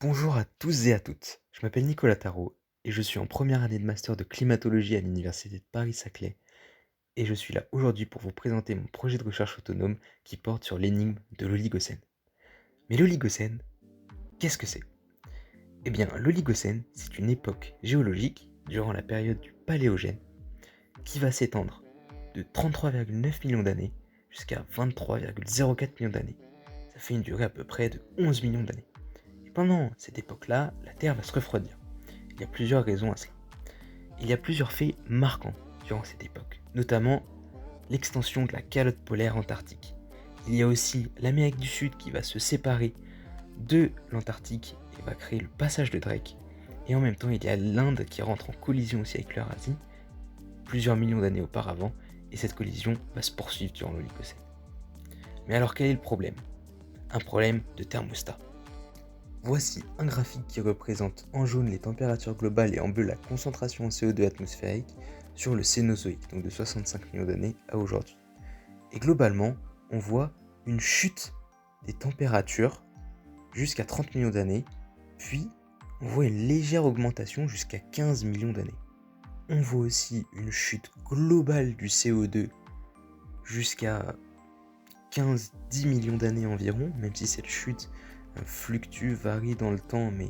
Bonjour à tous et à toutes, je m'appelle Nicolas Tarot et je suis en première année de master de climatologie à l'université de Paris-Saclay et je suis là aujourd'hui pour vous présenter mon projet de recherche autonome qui porte sur l'énigme de l'Oligocène. Mais l'Oligocène, qu'est-ce que c'est? Eh bien, l'Oligocène, c'est une époque géologique durant la période du Paléogène qui va s'étendre de 33,9 millions d'années jusqu'à 23,04 millions d'années. Ça fait une durée à peu près de 11 millions d'années. Et pendant cette époque-là, la Terre va se refroidir. Il y a plusieurs raisons à cela. Il y a plusieurs faits marquants durant cette époque, notamment l'extension de la calotte polaire antarctique. Il y a aussi l'Amérique du Sud qui va se séparer de l'Antarctique et va créer le passage de Drake. Et en même temps, il y a l'Inde qui rentre en collision aussi avec l'Eurasie plusieurs millions d'années auparavant, et cette collision va se poursuivre durant l'Oligocène. Mais alors quel est le problème? Un problème de thermostat. Voici un graphique qui représente en jaune les températures globales et en bleu la concentration en CO2 atmosphérique sur le Cénozoïque, donc de 65 millions d'années à aujourd'hui. Et globalement, on voit une chute des températures jusqu'à 30 millions d'années, puis on voit une légère augmentation jusqu'à 15 millions d'années. On voit aussi une chute globale du CO2 jusqu'à 15-10 millions d'années environ, même si cette chute fluctue, varie dans le temps, mais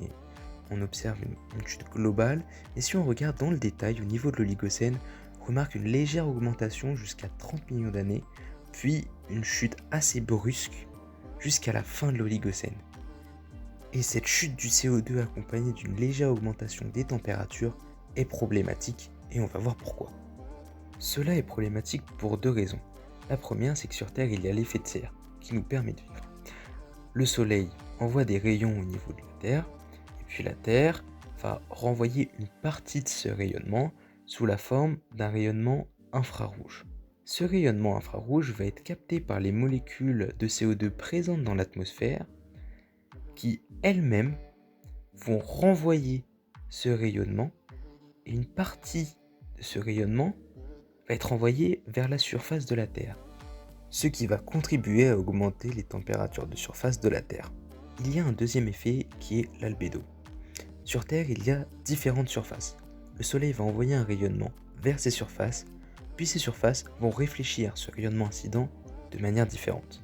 on observe une chute globale. Et si on regarde dans le détail au niveau de l'Oligocène, on remarque une légère augmentation jusqu'à 30 millions d'années, puis une chute assez brusque jusqu'à la fin de l'Oligocène. Et cette chute du CO2 accompagnée d'une légère augmentation des températures est problématique, et on va voir pourquoi. Cela est problématique pour deux raisons. La première, c'est que sur Terre, il y a l'effet de serre qui nous permet de vivre. Le Soleil envoie des rayons au niveau de la Terre, et puis la Terre va renvoyer une partie de ce rayonnement sous la forme d'un rayonnement infrarouge. Ce rayonnement infrarouge va être capté par les molécules de CO2 présentes dans l'atmosphère qui elles-mêmes vont renvoyer ce rayonnement, et une partie de ce rayonnement va être envoyée vers la surface de la Terre, ce qui va contribuer à augmenter les températures de surface de la Terre. Il y a un deuxième effet qui est l'albédo. Sur Terre, il y a différentes surfaces. Le Soleil va envoyer un rayonnement vers ces surfaces, puis ces surfaces vont réfléchir ce rayonnement incident de manière différente.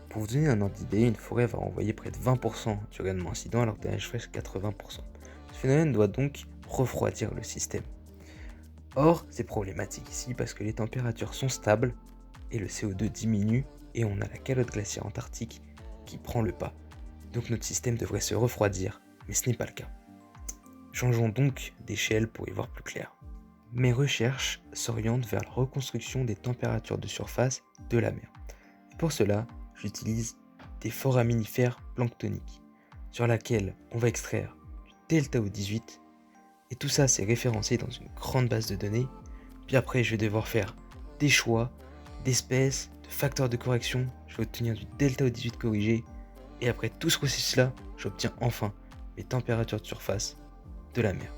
Pour vous donner un ordre d'idée, une forêt va envoyer près de 20% du rayonnement incident alors que la neige fraîche 80%. Ce phénomène doit donc refroidir le système. Or, c'est problématique ici parce que les températures sont stables et le CO2 diminue et on a la calotte glaciaire antarctique qui prend le pas. Donc notre système devrait se refroidir, mais ce n'est pas le cas. Changeons donc d'échelle pour y voir plus clair. Mes recherches s'orientent vers la reconstruction des températures de surface de la mer. Et pour cela, j'utilise des foraminifères planctoniques, sur laquelle on va extraire du delta O18, et tout ça c'est référencé dans une grande base de données. Puis après je vais devoir faire des choix d'espèces, de facteurs de correction, je vais obtenir du delta O18 corrigé, et après tout ce processus-là, j'obtiens enfin les températures de surface de la mer.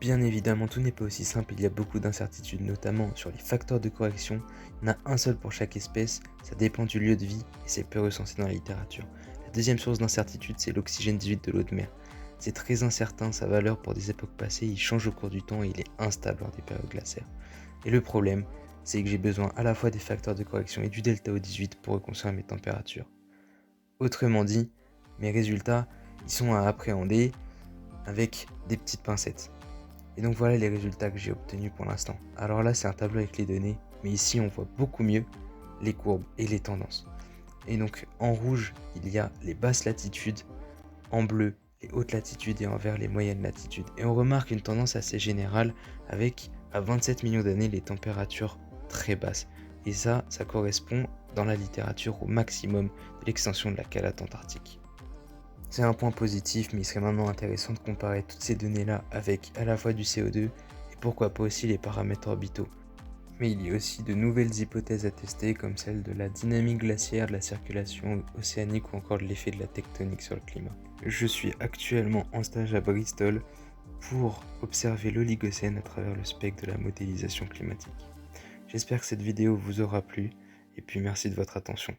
Bien évidemment, tout n'est pas aussi simple, il y a beaucoup d'incertitudes, notamment sur les facteurs de correction. Il y en a un seul pour chaque espèce, ça dépend du lieu de vie, et c'est peu recensé dans la littérature. La deuxième source d'incertitude, c'est l'oxygène 18 de l'eau de mer. C'est très incertain, sa valeur pour des époques passées, il change au cours du temps et il est instable lors des périodes glaciaires. Et le problème, c'est que j'ai besoin à la fois des facteurs de correction et du delta O18 pour reconstruire mes températures. Autrement dit, mes résultats, ils sont à appréhender avec des petites pincettes. Et donc voilà les résultats que j'ai obtenus pour l'instant. Alors là c'est un tableau avec les données, mais ici on voit beaucoup mieux les courbes et les tendances. Et donc en rouge il y a les basses latitudes, en bleu les hautes latitudes et en vert les moyennes latitudes. Et on remarque une tendance assez générale avec à 27 millions d'années les températures très basses. Et ça correspond dans la littérature au maximum de l'extension de la calotte antarctique. C'est un point positif, mais il serait maintenant intéressant de comparer toutes ces données-là avec à la fois du CO2 et pourquoi pas aussi les paramètres orbitaux. Mais il y a aussi de nouvelles hypothèses à tester comme celle de la dynamique glaciaire, de la circulation océanique ou encore de l'effet de la tectonique sur le climat. Je suis actuellement en stage à Bristol pour observer l'Oligocène à travers le spectre de la modélisation climatique. J'espère que cette vidéo vous aura plu et puis merci de votre attention.